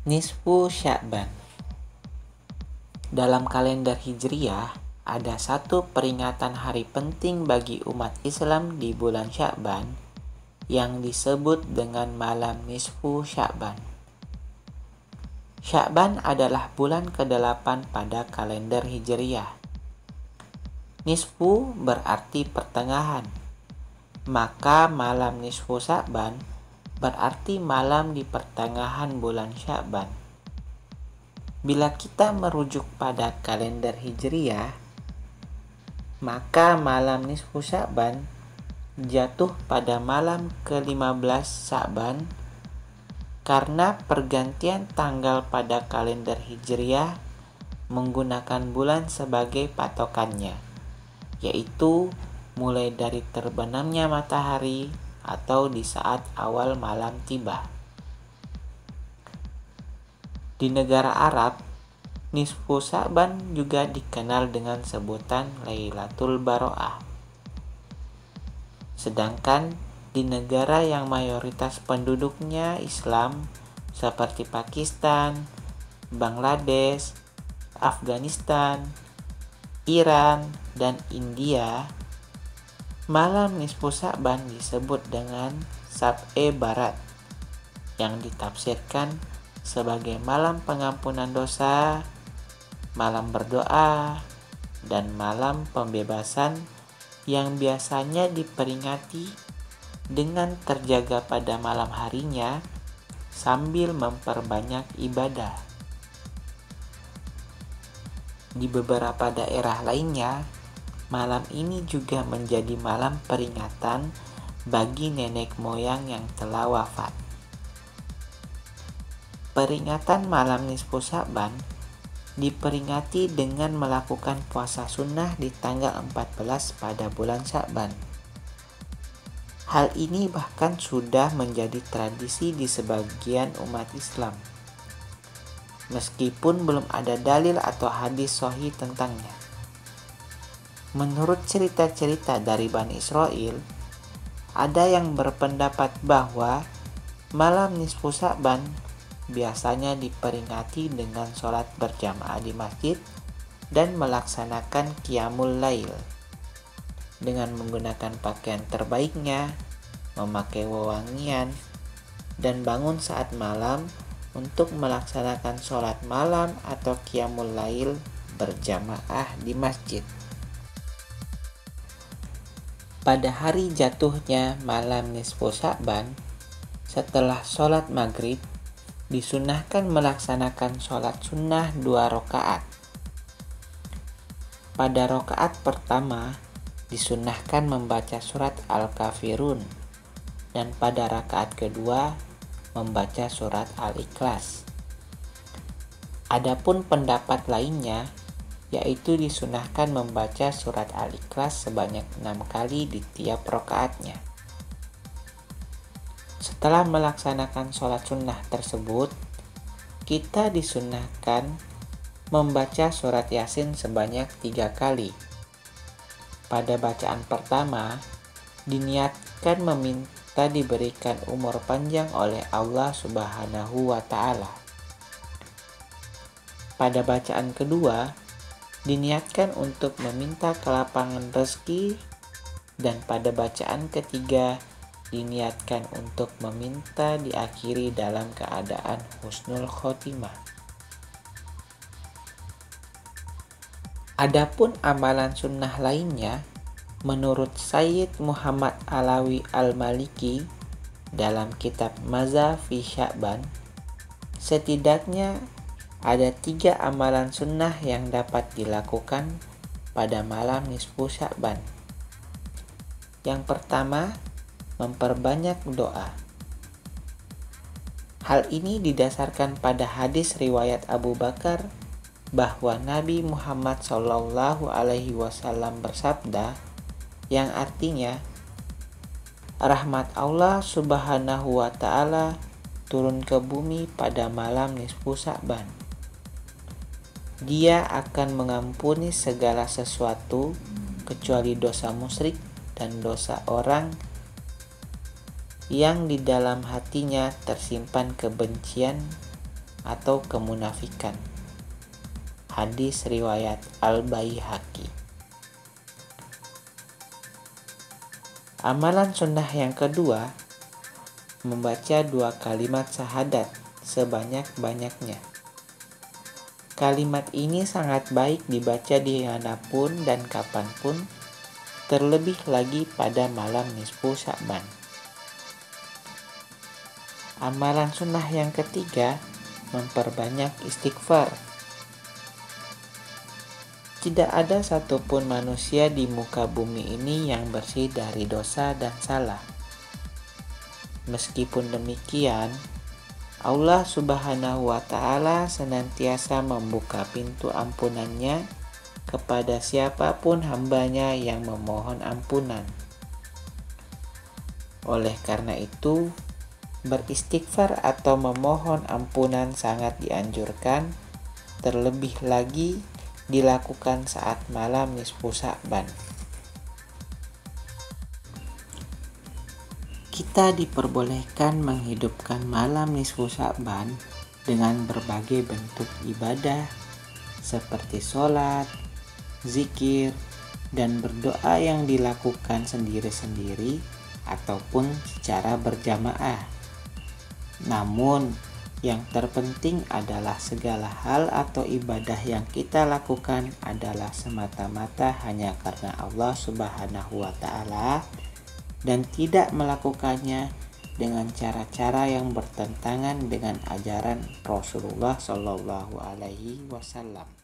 Nisfu Sya'ban. Dalam kalender Hijriyah, ada satu peringatan hari penting bagi umat Islam di bulan Sya'ban yang disebut dengan malam Nisfu Sya'ban. Sya'ban adalah bulan ke-8 pada kalender Hijriyah. Nisfu berarti pertengahan, maka malam Nisfu Sya'ban berarti malam di pertengahan bulan Sya'ban. Bila kita merujuk pada kalender Hijriyah, maka malam Nisfu Sya'ban jatuh pada malam ke-15 Sya'ban karena pergantian tanggal pada kalender Hijriyah menggunakan bulan sebagai patokannya, yaitu mulai dari terbenamnya matahari atau di saat awal malam tiba. Di negara Arab, Nisfu Sya'ban juga dikenal dengan sebutan Lailatul Baro'ah. Sedangkan di negara yang mayoritas penduduknya Islam seperti Pakistan, Bangladesh, Afghanistan, Iran, dan India, malam Nisfu Sya'ban disebut dengan Sab'e Barat yang ditafsirkan sebagai malam pengampunan dosa, malam berdoa, dan malam pembebasan yang biasanya diperingati dengan terjaga pada malam harinya sambil memperbanyak ibadah. Di beberapa daerah lainnya, malam ini juga menjadi malam peringatan bagi nenek moyang yang telah wafat. Peringatan malam Nisfu Sya'ban diperingati dengan melakukan puasa sunnah di tanggal 14 pada bulan Sya'ban. Hal ini bahkan sudah menjadi tradisi di sebagian umat Islam, meskipun belum ada dalil atau hadis sahih tentangnya. Menurut cerita-cerita dari Bani Israel, ada yang berpendapat bahwa malam Nisfu Sya'ban biasanya diperingati dengan sholat berjamaah di masjid dan melaksanakan qiyamul lail dengan menggunakan pakaian terbaiknya, memakai wewangian, dan bangun saat malam untuk melaksanakan sholat malam atau qiyamul lail berjamaah di masjid. Pada hari jatuhnya malam Nisfu Sya'ban, setelah sholat maghrib, disunahkan melaksanakan sholat sunnah 2 rakaat. Pada rakaat pertama, disunahkan membaca surat Al-Kafirun, dan pada rakaat kedua, membaca surat Al-Ikhlas. Adapun pendapat lainnya, yaitu disunahkan membaca surat Al-Ikhlas sebanyak 6 kali di tiap rakaatnya. Setelah melaksanakan sholat sunnah tersebut, kita disunahkan membaca surat Yasin sebanyak 3 kali. Pada bacaan pertama, diniatkan meminta diberikan umur panjang oleh Allah Subhanahu wa Ta'ala. Pada bacaan kedua, diniatkan untuk meminta kelapangan rezeki, dan pada bacaan ketiga diniatkan untuk meminta diakhiri dalam keadaan husnul khotimah. Adapun amalan sunnah lainnya, menurut Sayyid Muhammad Alawi Al-Maliki dalam kitab Maza fi Sya'ban, setidaknya ada 3 amalan sunnah yang dapat dilakukan pada malam Nisfu Sya'ban. Yang pertama, memperbanyak doa. Hal ini didasarkan pada hadis riwayat Abu Bakar bahwa Nabi Muhammad SAW bersabda, yang artinya, rahmat Allah Subhanahu wa Ta'ala turun ke bumi pada malam Nisfu Sya'ban. Dia akan mengampuni segala sesuatu kecuali dosa musyrik dan dosa orang yang di dalam hatinya tersimpan kebencian atau kemunafikan. Hadis riwayat Al-Baihaqi. Amalan sunnah yang kedua, membaca 2 kalimat syahadat sebanyak-banyaknya. Kalimat ini sangat baik dibaca dimanapun dan kapanpun, terlebih lagi pada malam nisfu Sya'ban. Amalan sunnah yang ketiga, memperbanyak istighfar. Tidak ada satupun manusia di muka bumi ini yang bersih dari dosa dan salah. Meskipun demikian, Allah Subhanahu wa Ta'ala senantiasa membuka pintu ampunannya kepada siapapun hambanya yang memohon ampunan. Oleh karena itu, beristighfar atau memohon ampunan sangat dianjurkan, terlebih lagi dilakukan saat malam nisfu Sya'ban. Kita diperbolehkan menghidupkan malam nisfu Sya'ban dengan berbagai bentuk ibadah seperti sholat, zikir, dan berdoa yang dilakukan sendiri-sendiri ataupun secara berjamaah. Namun, yang terpenting adalah segala hal atau ibadah yang kita lakukan adalah semata-mata hanya karena Allah Subhanahu wa Ta'ala, dan tidak melakukannya dengan cara-cara yang bertentangan dengan ajaran Rasulullah Shallallahu Alaihi Wasallam.